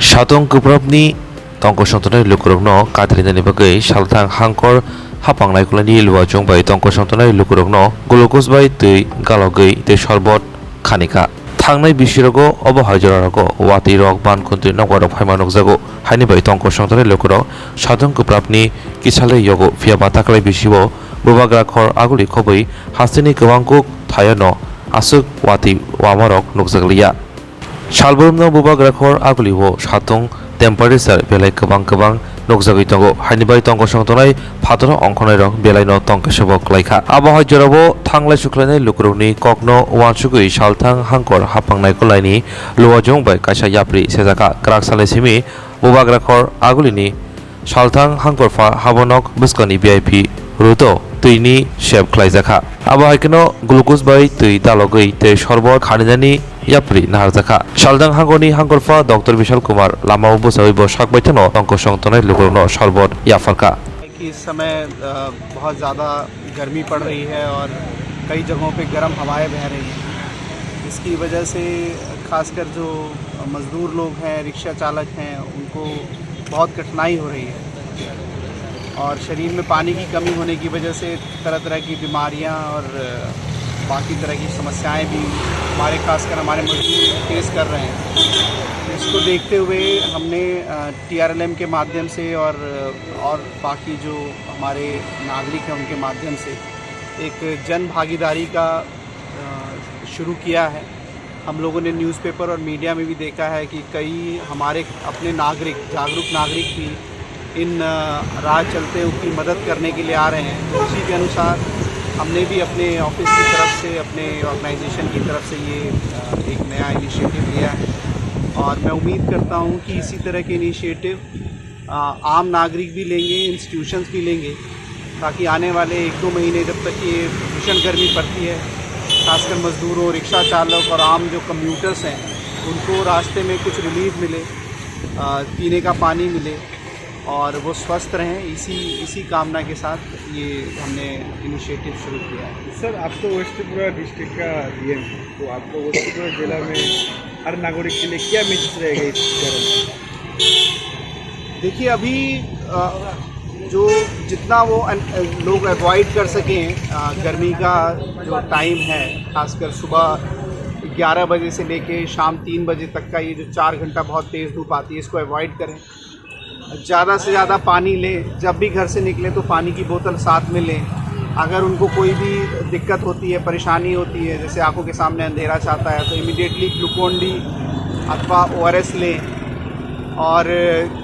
Shatong kuprapni tongko songtonai lukurokno kadrinani bagai salthang hangkor hapangnai kulani luwajong bai tongko songtonai lukurokno glucose bai tui galogei tei sorbot khanika thangnai bisirogo obo haijarago wati rok ban kuntui nokwarok phaima nukjago haini bai tongko songtonai lukurok shatong kuprapni kisalai yogo phiaba taklai bisibo bubagrakhor aguli khobui hastini kwbangkuk thayano asuk wati wamarok nukjaglia salborumno bubagrakhor aguliwo shatong temperature belai kwbang nukjagui tongo haini bai tongko songtonai phatoro ongkhonairok belai no tongkesabo klaikha abahai jorabo thanglai suklainai lukurokni kokno uansugui salthang hangkor hapangnai kolaini luwajong bai kaisa yapri sejaka kraksalai simi bubagrakhor agulini salthang hangkorfa habonok bwskani VIP ruto tuini shep khlaijaka abahai keno glucose bai tui dalogui tei sorbot khanijani yapri naharjaka salthang hangkoni hangkorfa Dr. Vishal Kumar Lama बसाई बसाक बैठनो तंको संगतने लोगनो सरबत याफरका कि इस समय बहुत ज़्यादा गर्मी पड़ रही है और कई जगहों पे गर्म हवाएं बह रही हैं। इसकी वजह से खासकर जो मज़दूर लोग हैं, रिक्शा चालक हैं, उनको बहुत कठिनाई हो रही है और शरीर में पानी की कमी होने की वजह से तरह तरह की बीमारियां और बाकी तरह की समस्याएं भी खासकर हमारे मजदूर फेस कर रहे हैं। इसको देखते हुए हमने TRLM के माध्यम से और बाकी जो हमारे नागरिक हैं उनके माध्यम से एक जन भागीदारी का शुरू किया है। हम लोगों ने न्यूज़पेपर और मीडिया में भी देखा है कि कई हमारे अपने नागरिक, जागरूक नागरिक भी इन राह चलते उनकी मदद करने के लिए आ रहे हैं। तो उसी के अनुसार हमने भी अपने ऑफिस की तरफ से, अपने ऑर्गेनाइजेशन की तरफ से ये एक नया इनिशिएटिव लिया है और मैं उम्मीद करता हूँ कि इसी तरह के इनिशिएटिव आम नागरिक भी लेंगे, इंस्टीट्यूशंस भी लेंगे, ताकि आने वाले 1-2 महीने जब तक ये भीषण गर्मी पड़ती है, खासकर मज़दूरों, रिक्शा चालक और आम जो कम्यूटर्स हैं उनको रास्ते में कुछ रिलीफ मिले, पीने का पानी मिले और वो स्वस्थ रहें। इसी कामना के साथ ये हमने इनिशिएटिव शुरू किया है। सर, आपको वेस्ट त्रिपुरा डिस्ट्रिक्ट का DM है, तो आपको वेस्ट त्रिपुरा जिला में हर नागरिक के लिए क्या मैसेज रहेगा इस बारे में? देखिए, अभी जो जितना वो लोग अवॉइड कर सकें गर्मी का जो टाइम है, खासकर सुबह 11 बजे से लेके शाम 3 बजे तक का ये जो 4 घंटा बहुत तेज़ धूप आती है, इसको अवॉइड करें। ज़्यादा से ज़्यादा पानी लें, जब भी घर से निकलें तो पानी की बोतल साथ में लें। अगर उनको कोई भी दिक्कत होती है, परेशानी होती है, जैसे आंखों के सामने अंधेरा छाता है, तो इमीडिएटली ग्लूकोन डी अथवा ORS लें। और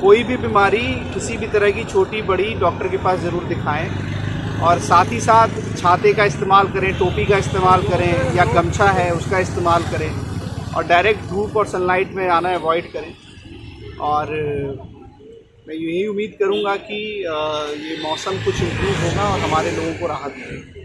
कोई भी बीमारी किसी भी तरह की छोटी बड़ी डॉक्टर के पास ज़रूर दिखाएं और साथ ही साथ छाते का इस्तेमाल करें, टोपी का इस्तेमाल करें या गमछा है उसका इस्तेमाल करें और डायरेक्ट धूप और सनलाइट में आना अवॉइड करें। और मैं यही उम्मीद करूंगा कि ये मौसम कुछ इम्प्रूव होगा और हमारे लोगों को राहत मिलेगी।